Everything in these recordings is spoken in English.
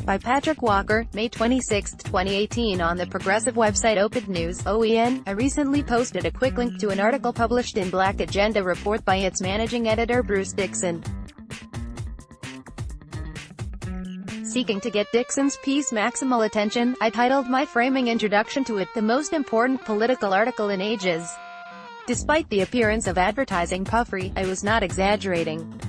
By Patrick Walker, May 26, 2018. On the progressive website Open News, OEN, I recently posted a quick link to an article published in Black Agenda Report by its managing editor Bruce Dixon. Seeking to get Dixon's piece maximal attention, I titled my framing introduction to it, "The Most Important Political Article in Ages." Despite the appearance of advertising puffery, I was not exaggerating.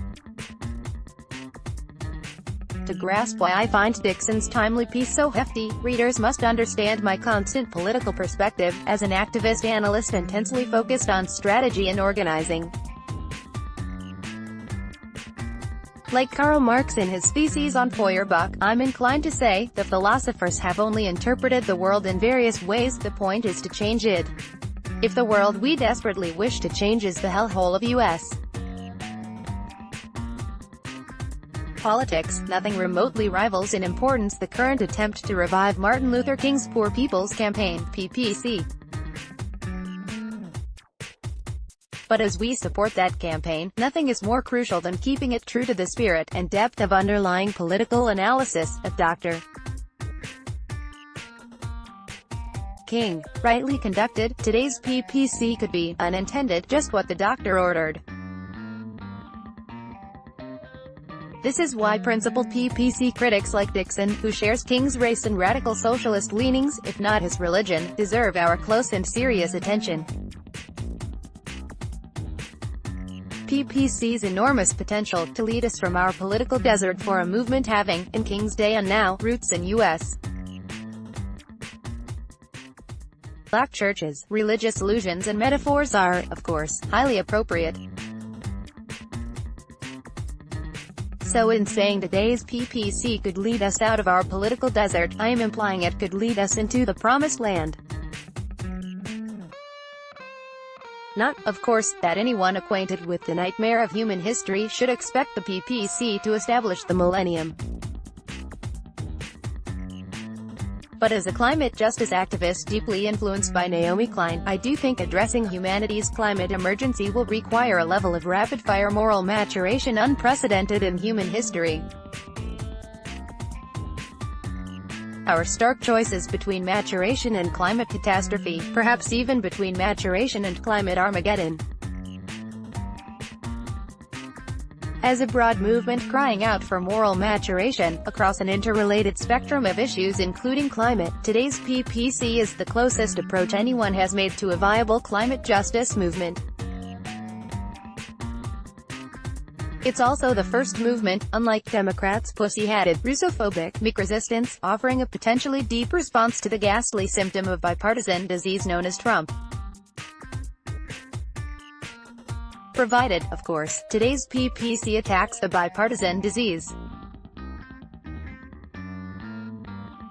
To grasp why I find Dixon's timely piece so hefty, readers must understand my constant political perspective, as an activist analyst intensely focused on strategy and organizing. Like Karl Marx in his theses on Feuerbach, I'm inclined to say, the philosophers have only interpreted the world in various ways, the point is to change it. If the world we desperately wish to change is the hellhole of U.S. politics, nothing remotely rivals in importance the current attempt to revive Martin Luther King's Poor People's Campaign, PPC. But as we support that campaign, nothing is more crucial than keeping it true to the spirit and depth of underlying political analysis of Dr. King. Rightly conducted, today's PPC could be, unintended, just what the doctor ordered. This is why principled PPC critics like Dixon, who shares King's race and radical socialist leanings, if not his religion, deserve our close and serious attention. PPC's enormous potential to lead us from our political desert for a movement having, in King's day and now, roots in U.S. black churches, religious allusions and metaphors are, of course, highly appropriate. So in saying today's PPC could lead us out of our political desert, I am implying it could lead us into the promised land. Not, of course, that anyone acquainted with the nightmare of human history should expect the PPC to establish the millennium. But as a climate justice activist deeply influenced by Naomi Klein, I do think addressing humanity's climate emergency will require a level of rapid-fire moral maturation unprecedented in human history. Our stark choices between maturation and climate catastrophe, perhaps even between maturation and climate Armageddon. As a broad movement crying out for moral maturation, across an interrelated spectrum of issues including climate, today's PPC is the closest approach anyone has made to a viable climate justice movement. It's also the first movement, unlike Democrats' pussy-hatted, Russophobic, meek resistance, offering a potentially deep response to the ghastly symptom of bipartisan disease known as Trump. Provided, of course, today's PPC attacks the bipartisan disease.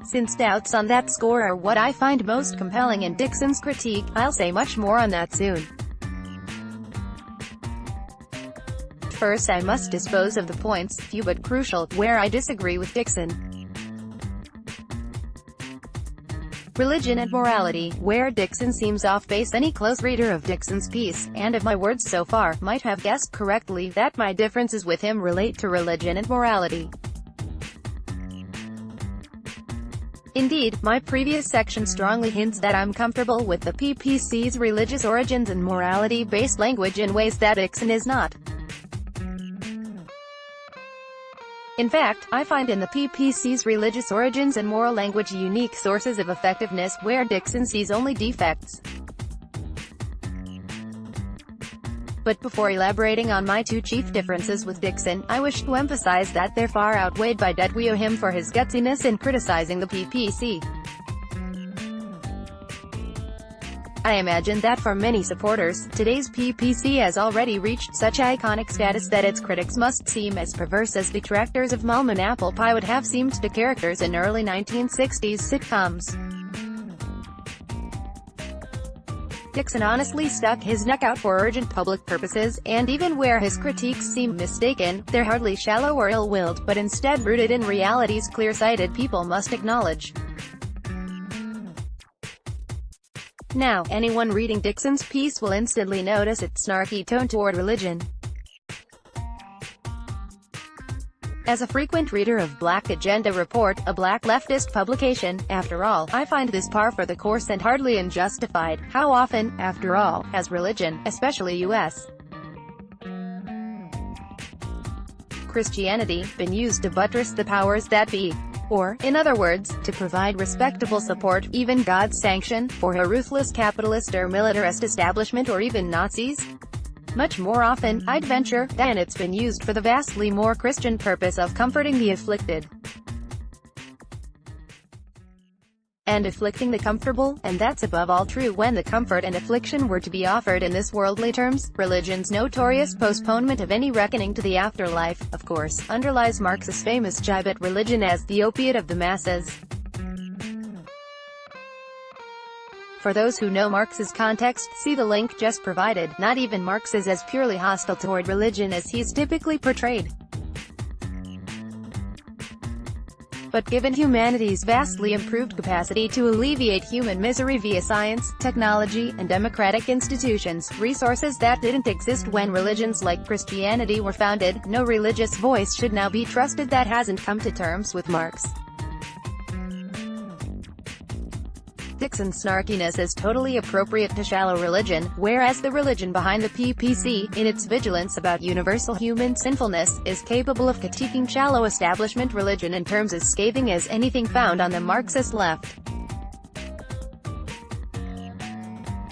Since doubts on that score are what I find most compelling in Dixon's critique, I'll say much more on that soon. First I must dispose of the points, few but crucial, where I disagree with Dixon. Religion and morality, where Dixon seems off base. Any close reader of Dixon's piece, and of my words so far, might have guessed correctly that my differences with him relate to religion and morality. Indeed, my previous section strongly hints that I'm comfortable with the PPC's religious origins and morality-based language in ways that Dixon is not. In fact, I find in the PPC's religious origins and moral language unique sources of effectiveness, where Dixon sees only defects. But before elaborating on my two chief differences with Dixon, I wish to emphasize that they're far outweighed by debt we owe him for his gutsiness in criticizing the PPC. I imagine that for many supporters, today's PPC has already reached such iconic status that its critics must seem as perverse as detractors of Mom and Apple Pie would have seemed to characters in early 1960s sitcoms. Dixon honestly stuck his neck out for urgent public purposes, and even where his critiques seem mistaken, they're hardly shallow or ill-willed, but instead rooted in realities clear-sighted people must acknowledge. Now, anyone reading Dixon's piece will instantly notice its snarky tone toward religion. As a frequent reader of Black Agenda Report, a black leftist publication, after all, I find this par for the course and hardly unjustified. How often, after all, has religion, especially U.S. Christianity, been used to buttress the powers that be? Or, in other words, to provide respectable support, even God's sanction, for a ruthless capitalist or militarist establishment or even Nazis? Much more often, I'd venture, than it's been used for the vastly more Christian purpose of comforting the afflicted and afflicting the comfortable, and that's above all true when the comfort and affliction were to be offered in this worldly terms. Religion's notorious postponement of any reckoning to the afterlife, of course, underlies Marx's famous jibe at religion as the opiate of the masses. For those who know Marx's context, see the link just provided. Not even Marx is as purely hostile toward religion as he's typically portrayed. But given humanity's vastly improved capacity to alleviate human misery via science, technology, and democratic institutions, resources that didn't exist when religions like Christianity were founded, no religious voice should now be trusted that hasn't come to terms with Marx. Dixon's snarkiness is totally appropriate to shallow religion, whereas the religion behind the PPC, in its vigilance about universal human sinfulness, is capable of critiquing shallow establishment religion in terms as scathing as anything found on the Marxist left.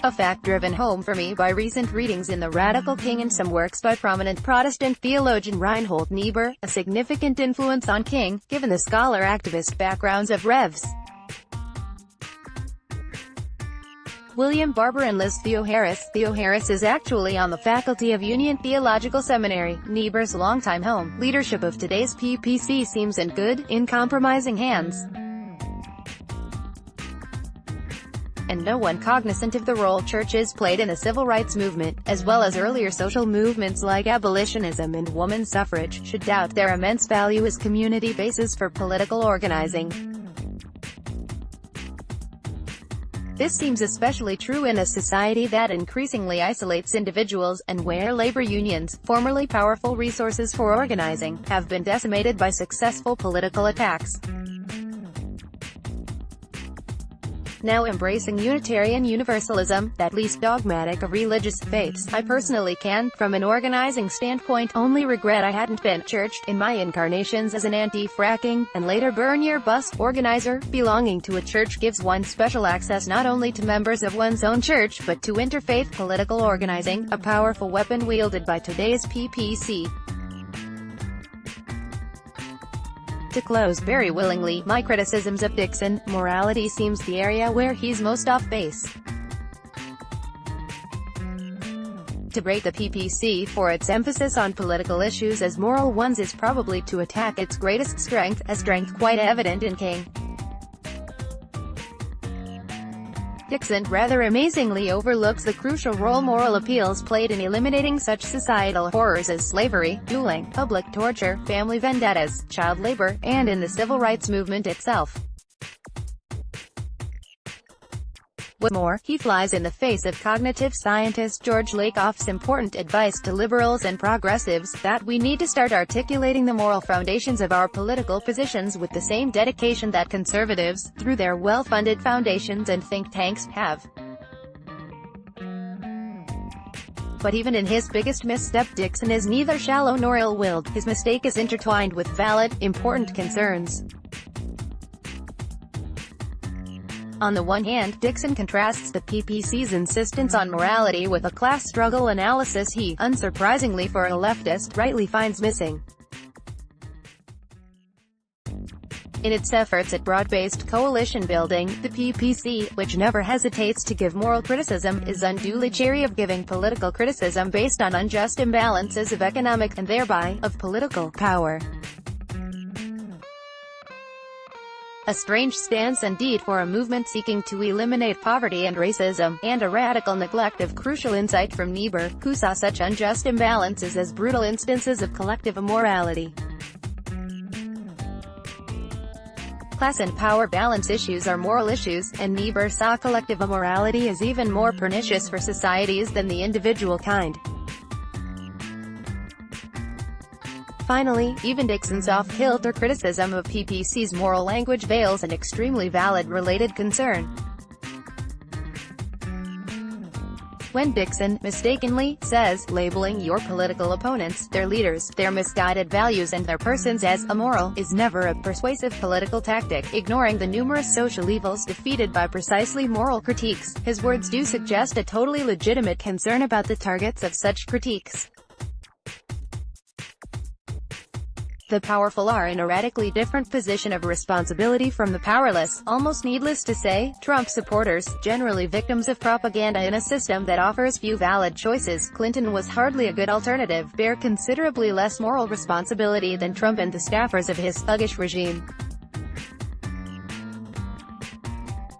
A fact driven home for me by recent readings in The Radical King and some works by prominent Protestant theologian Reinhold Niebuhr, a significant influence on King, given the scholar-activist backgrounds of Revs. William Barber and Liz Theoharis. Theoharis is actually on the faculty of Union Theological Seminary, Niebuhr's longtime home. Leadership of today's PPC seems in good, uncompromising hands, and no one cognizant of the role churches played in the civil rights movement, as well as earlier social movements like abolitionism and women's suffrage, should doubt their immense value as community bases for political organizing. This seems especially true in a society that increasingly isolates individuals, and where labor unions, formerly powerful resources for organizing, have been decimated by successful political attacks. Now embracing Unitarian Universalism, that least dogmatic of religious faiths, I personally can, from an organizing standpoint, only regret I hadn't been churched in my incarnations as an anti-fracking, and later burn your bus, organizer. Belonging to a church gives one special access not only to members of one's own church, but to interfaith political organizing, a powerful weapon wielded by today's PPC. To close very willingly, my criticisms of Dixon, morality seems the area where he's most off base. To break the PPC for its emphasis on political issues as moral ones is probably to attack its greatest strength, a strength quite evident in King. Dixon, rather amazingly, overlooks the crucial role moral appeals played in eliminating such societal horrors as slavery, dueling, public torture, family vendettas, child labor, and in the civil rights movement itself. What's more, he flies in the face of cognitive scientist George Lakoff's important advice to liberals and progressives, that we need to start articulating the moral foundations of our political positions with the same dedication that conservatives, through their well-funded foundations and think tanks, have. But even in his biggest misstep, Dixon is neither shallow nor ill-willed. His mistake is intertwined with valid, important concerns. On the one hand, Dixon contrasts the PPC's insistence on morality with a class struggle analysis he, unsurprisingly for a leftist, rightly finds missing. In its efforts at broad-based coalition building, the PPC, which never hesitates to give moral criticism, is unduly chary of giving political criticism based on unjust imbalances of economic, and thereby, of political, power. A strange stance indeed for a movement seeking to eliminate poverty and racism, and a radical neglect of crucial insight from Niebuhr, who saw such unjust imbalances as brutal instances of collective immorality. Class and power balance issues are moral issues, and Niebuhr saw collective immorality as even more pernicious for societies than the individual kind. Finally, even Dixon's off-kilter criticism of PPC's moral language veils an extremely valid related concern. When Dixon mistakenly says, labeling your political opponents, their leaders, their misguided values and their persons as immoral, is never a persuasive political tactic, ignoring the numerous social evils defeated by precisely moral critiques. His words do suggest a totally legitimate concern about the targets of such critiques. The powerful are in a radically different position of responsibility from the powerless. Almost needless to say, Trump supporters, generally victims of propaganda in a system that offers few valid choices, Clinton was hardly a good alternative, bear considerably less moral responsibility than Trump and the staffers of his thuggish regime.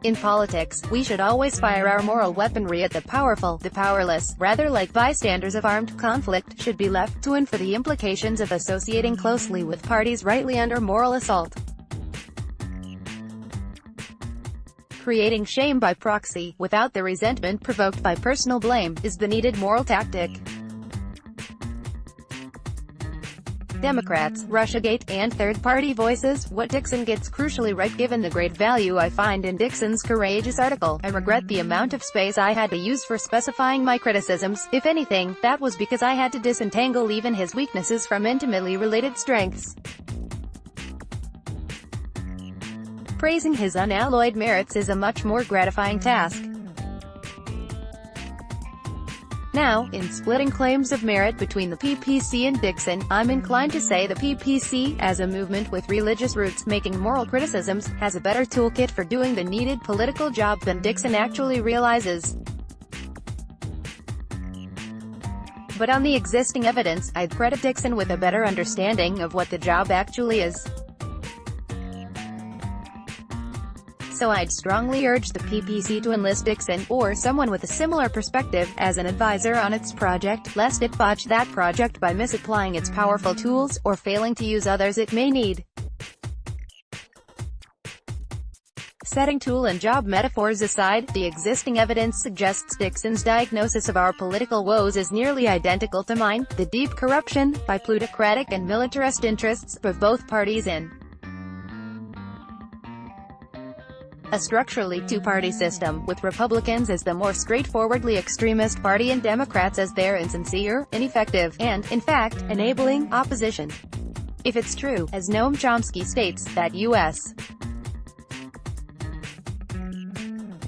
In politics, we should always fire our moral weaponry at the powerful. The powerless, rather like bystanders of armed conflict, should be left to and for the implications of associating closely with parties rightly under moral assault. Creating shame by proxy, without the resentment provoked by personal blame, is the needed moral tactic. Democrats, Russiagate, and third-party voices. What Dixon gets crucially right given the great value I find in Dixon's courageous article. I regret the amount of space I had to use for specifying my criticisms. If anything, that was because I had to disentangle even his weaknesses from intimately related strengths. Praising his unalloyed merits is a much more gratifying task. Now, in splitting claims of merit between the PPC and Dixon, I'm inclined to say the PPC, as a movement with religious roots making moral criticisms, has a better toolkit for doing the needed political job than Dixon actually realizes. But on the existing evidence, I'd credit Dixon with a better understanding of what the job actually is. So I'd strongly urge the PPC to enlist Dixon, or someone with a similar perspective, as an advisor on its project, lest it botch that project by misapplying its powerful tools, or failing to use others it may need. Setting tool and job metaphors aside, the existing evidence suggests Dixon's diagnosis of our political woes is nearly identical to mine: the deep corruption, by plutocratic and militarist interests, of both parties in a structurally two-party system, with Republicans as the more straightforwardly extremist party and Democrats as their insincere, ineffective, and, in fact, enabling opposition. If it's true, as Noam Chomsky states, that U.S.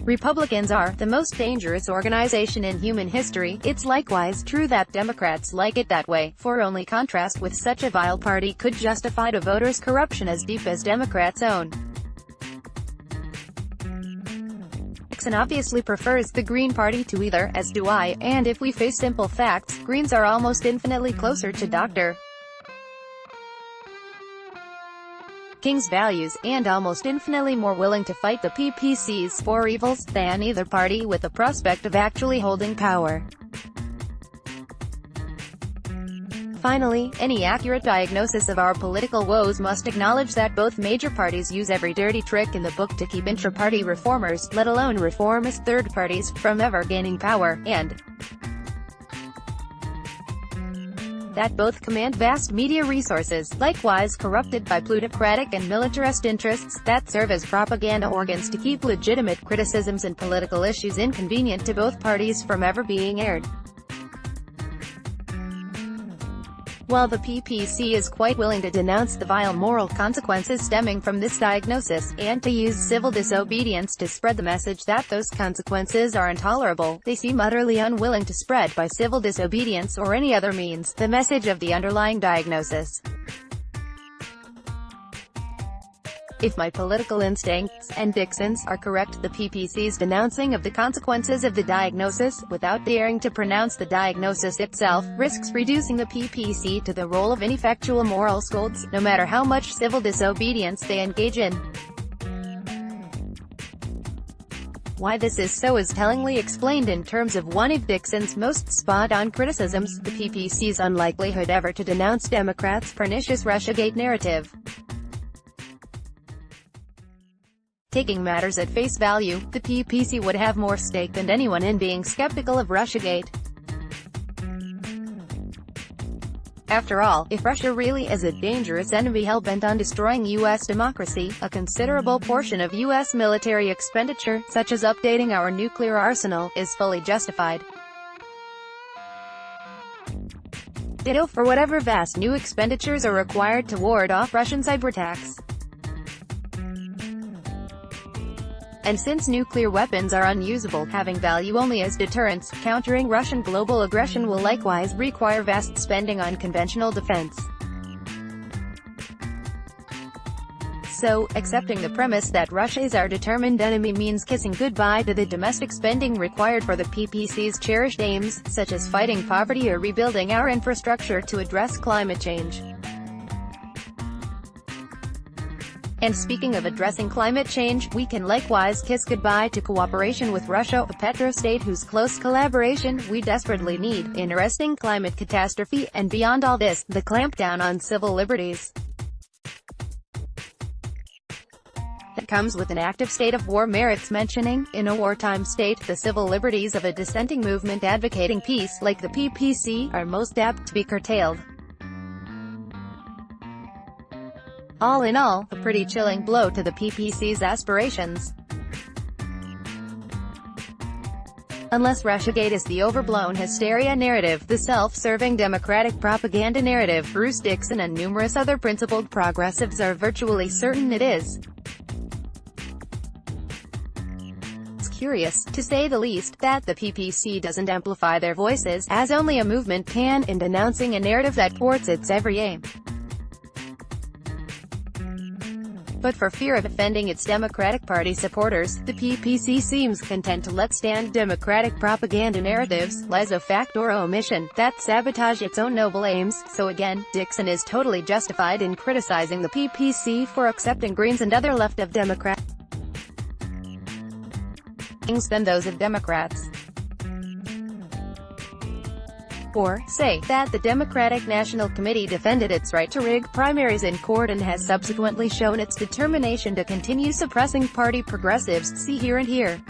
Republicans are the most dangerous organization in human history, it's likewise true that Democrats like it that way, for only contrast with such a vile party could justify to voters corruption as deep as Democrats' own. Dixon obviously prefers the Green Party to either, as do I, and if we face simple facts, Greens are almost infinitely closer to Dr. King's values, and almost infinitely more willing to fight the PPC's four evils, than either party with the prospect of actually holding power. Finally, any accurate diagnosis of our political woes must acknowledge that both major parties use every dirty trick in the book to keep intra-party reformers, let alone reformist third parties, from ever gaining power, and that both command vast media resources, likewise corrupted by plutocratic and militarist interests, that serve as propaganda organs to keep legitimate criticisms and political issues inconvenient to both parties from ever being aired. While the PPC is quite willing to denounce the vile moral consequences stemming from this diagnosis, and to use civil disobedience to spread the message that those consequences are intolerable, they seem utterly unwilling to spread by civil disobedience or any other means, the message of the underlying diagnosis. If my political instincts, and Dixon's, are correct, the PPC's denouncing of the consequences of the diagnosis, without daring to pronounce the diagnosis itself, risks reducing the PPC to the role of ineffectual moral scolds, no matter how much civil disobedience they engage in. Why this is so is tellingly explained in terms of one of Dixon's most spot-on criticisms, the PPC's unlikelihood ever to denounce Democrats' pernicious Russiagate narrative. Taking matters at face value, the PPC would have more stake than anyone in being skeptical of Russiagate. After all, if Russia really is a dangerous enemy hell-bent on destroying U.S. democracy, a considerable portion of U.S. military expenditure, such as updating our nuclear arsenal, is fully justified. Ditto for whatever vast new expenditures are required to ward off Russian cyberattacks. And since nuclear weapons are unusable, having value only as deterrents, countering Russian global aggression will likewise require vast spending on conventional defense. So, accepting the premise that Russia is our determined enemy means kissing goodbye to the domestic spending required for the PPC's cherished aims, such as fighting poverty or rebuilding our infrastructure to address climate change. And speaking of addressing climate change, we can likewise kiss goodbye to cooperation with Russia, a petrostate whose close collaboration we desperately need, in arresting climate catastrophe, and beyond all this, the clampdown on civil liberties that comes with an active state of war merits mentioning. In a wartime state, the civil liberties of a dissenting movement advocating peace, like the PPC, are most apt to be curtailed. All in all, a pretty chilling blow to the PPC's aspirations. Unless Russiagate is the overblown hysteria narrative, the self-serving democratic propaganda narrative, Bruce Dixon and numerous other principled progressives are virtually certain it is. It's curious, to say the least, that the PPC doesn't amplify their voices, as only a movement can, in denouncing a narrative that thwarts its every aim. But for fear of offending its Democratic Party supporters, the PPC seems content to let stand Democratic propaganda narratives, lies of fact or omission, that sabotage its own noble aims. So again, Dixon is totally justified in criticizing the PPC for accepting Greens and other left of Democrats than those of Democrats. Or, say, that the Democratic National Committee defended its right to rig primaries in court and has subsequently shown its determination to continue suppressing party progressives, see here and here.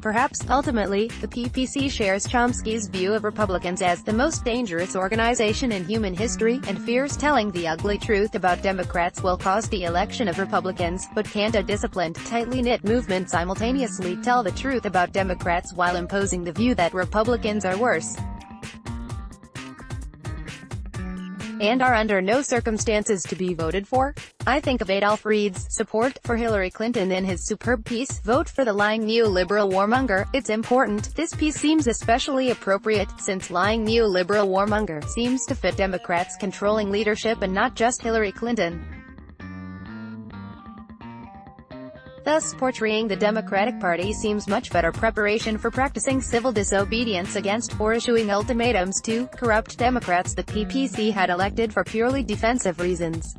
Perhaps, ultimately, the PPC shares Chomsky's view of Republicans as the most dangerous organization in human history, and fears telling the ugly truth about Democrats will cause the election of Republicans, but can't a disciplined, tightly knit movement simultaneously tell the truth about Democrats while imposing the view that Republicans are worse and are under no circumstances to be voted for? I think of Adolph Reed's support for Hillary Clinton in his superb piece, Vote for the Lying Neoliberal Warmonger. It's important. This piece seems especially appropriate, since lying neoliberal warmonger seems to fit Democrats' controlling leadership and not just Hillary Clinton. Thus, portraying the Democratic Party seems much better preparation for practicing civil disobedience against or issuing ultimatums to corrupt Democrats the PPC had elected for purely defensive reasons.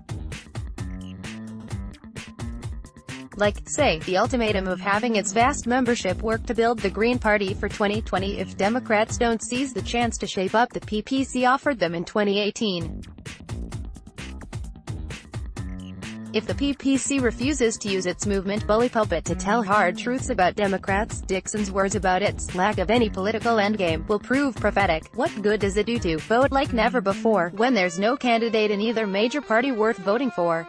Like, say, the ultimatum of having its vast membership work to build the Green Party for 2020 if Democrats don't seize the chance to shape up the PPC offered them in 2018. If the PPC refuses to use its movement bully pulpit to tell hard truths about Democrats, Dixon's words about its lack of any political endgame will prove prophetic. What good does it do to vote like never before, when there's no candidate in either major party worth voting for?